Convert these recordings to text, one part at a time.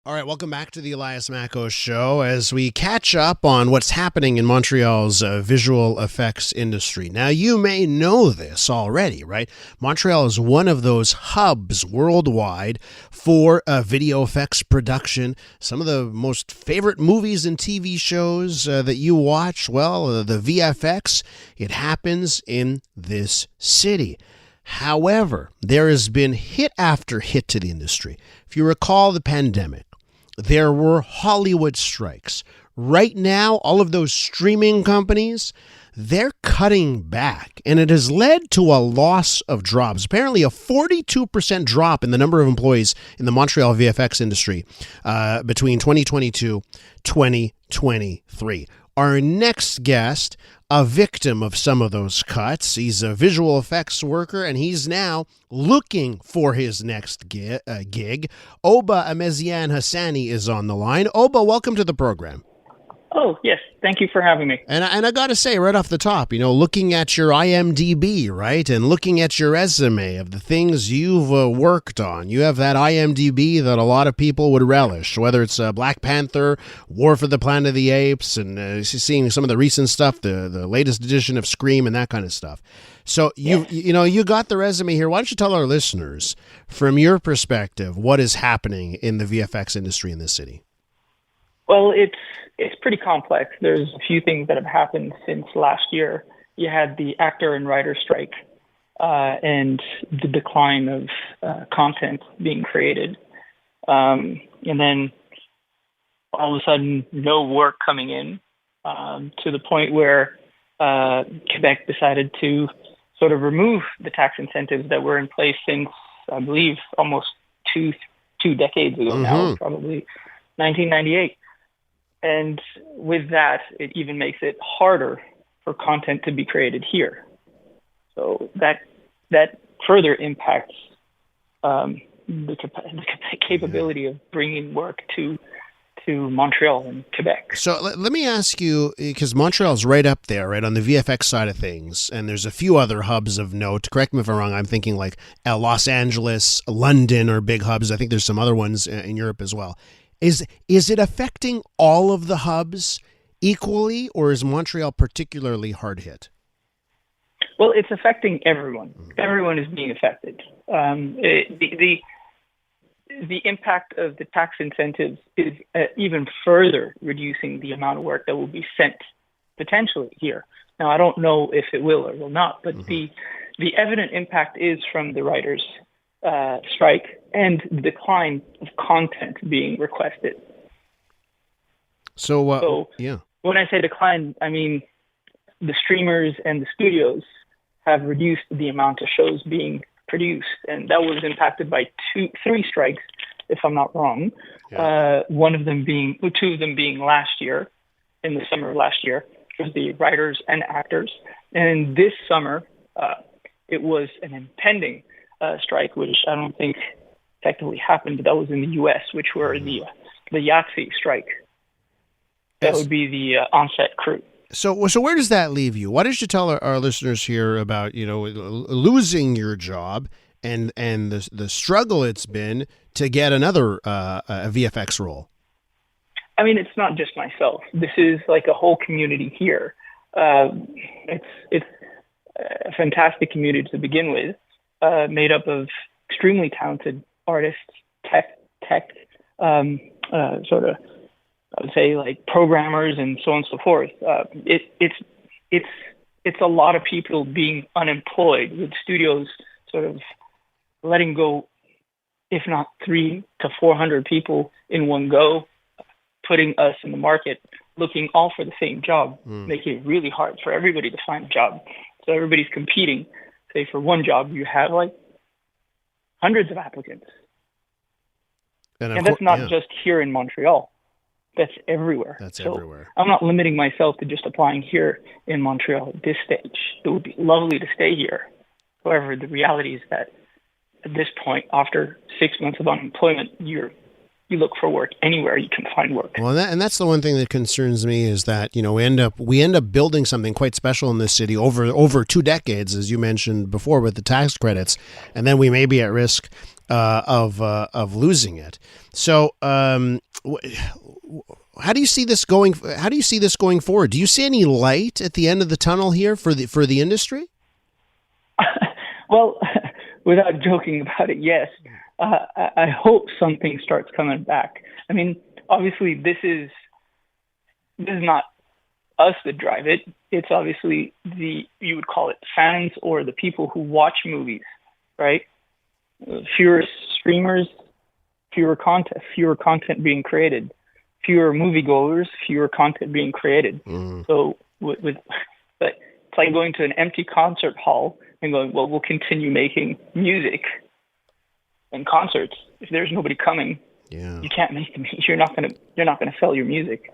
All right, welcome back to the Elias Makos Show as we catch up on what's happening in Montreal's visual effects industry. Now, you may know this already, right? Montreal is one of those hubs worldwide for video effects production. Some of the most favorite movies and TV shows that you watch, well, the VFX, it happens in this city. However, there has been hit after hit to the industry. If you recall the pandemic, there were Hollywood strikes. Right now, all of those streaming companies, they're cutting back, and it has led to a loss of jobs. Apparently, a 42% drop in the number of employees in the Montreal VFX industry between 2022 2023. Our next guest, a victim of some of those cuts. He's a visual effects worker, and he's now looking for his next gig. Oba Ameziane-Hassani is on the line. Oba, welcome to the program. Oh, yes. Thank you for having me. And I got to say right off the top, looking at your IMDb, right, and looking at your resume of the things you've worked on, you have that IMDb that a lot of people would relish, whether it's Black Panther, War for the Planet of the Apes, and seeing some of the recent stuff, the latest edition of Scream and that kind of stuff. So you got the resume here. Why don't you tell our listeners, from your perspective, what is happening in the VFX industry in this city? Well, it's pretty complex. There's a few things that have happened since last year. You had the actor and writer strike and the decline of content being created. And then all of a sudden, no work coming in to the point where Quebec decided to sort of remove the tax incentives that were in place since, I believe, almost two decades ago now, probably 1998. And with that, it even makes it harder for content to be created here. So that further impacts the capability of bringing work to Montreal and Quebec. So let me ask you, because Montreal's right up there, right, on the VFX side of things, and there's a few other hubs of note. Correct me if I'm wrong. I'm thinking like Los Angeles, London are big hubs. I think there's some other ones in Europe as well. Is it affecting all of the hubs equally, or is Montreal particularly hard hit? Well, it's affecting everyone. Everyone is being affected. The impact of the tax incentives is even further reducing the amount of work that will be sent potentially here. Now, I don't know if it will or will not, but the evident impact is from the writers' strike and the decline of content being requested. So when I say decline, I mean the streamers and the studios have reduced the amount of shows being produced, and that was impacted by three strikes, if I'm not wrong. Yeah. Two of them being last year, in the summer of last year, was the writers and actors, and this summer it was an impending strike, which I don't think effectively happened, but that was in the U.S., which were the Yahtzee strike. That would be the on-set crew. So where does that leave you? Why did you tell our listeners here about losing your job and the struggle it's been to get another a VFX role? I mean, it's not just myself. This is like a whole community here. It's a fantastic community to begin with. Made up of extremely talented artists, tech, sort of, I would say, like programmers and so on and so forth. It's a lot of people being unemployed, with studios sort of letting go, if not 300 to 400 people in one go, putting us in the market looking all for the same job, making it really hard for everybody to find a job. So everybody's competing. Say for one job, you have like hundreds of applicants. And that's not just here in Montreal. That's everywhere. Everywhere. I'm not limiting myself to just applying here in Montreal at this stage. It would be lovely to stay here. However, the reality is that at this point, after 6 months of unemployment, you look for work anywhere you can find work. Well, and that's the one thing that concerns me is that we end up building something quite special in this city over 2 decades, as you mentioned before, with the tax credits, and then we may be at risk of losing it. So, how do you see this going? How do you see this going forward? Do you see any light at the end of the tunnel here for the industry? Well, without joking about it, yes. I hope something starts coming back. I mean, obviously, this is not us that drive it. It's obviously you would call it fans or the people who watch movies, right? Fewer streamers, fewer content being created, fewer moviegoers, fewer content being created. So but it's like going to an empty concert hall and going, well, we'll continue making music and concerts. If there's nobody coming, you can't make them. You're not gonna sell your music.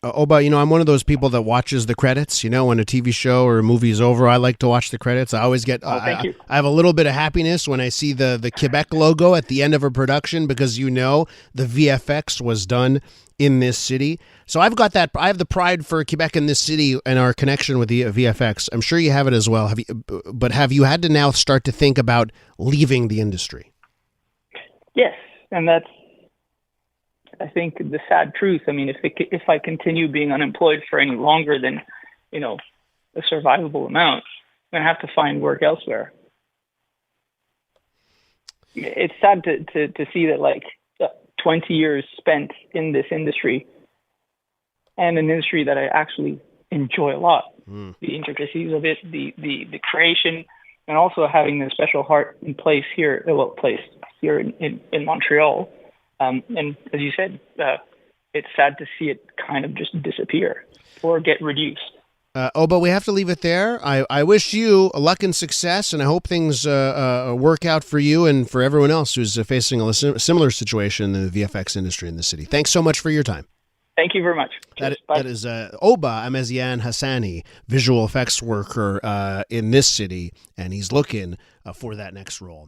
Oba, I'm one of those people that watches the credits. When a TV show or a movie is over, I like to watch the credits. I always get, thank you. I have a little bit of happiness when I see the Quebec logo at the end of a production because the VFX was done in this city. So I've got that. I have the pride for Quebec and this city and our connection with the VFX. I'm sure you have it as well. Have you had to now start to think about leaving the industry? Yes, and that's, I think, the sad truth. I mean, if I continue being unemployed for any longer than, a survivable amount, I'm going to have to find work elsewhere. It's sad to see that, 20 years spent in this industry and an industry that I actually enjoy a lot. The intricacies of it, the creation, and also having the special heart in place here, in Montreal. And as you said, it's sad to see it kind of just disappear or get reduced. But we have to leave it there. I wish you luck and success, and I hope things work out for you and for everyone else who's facing a similar situation in the VFX industry in the city. Thanks so much for your time. Thank you very much. That is Oba Ameziane-Hassani, visual effects worker in this city, and he's looking for that next role.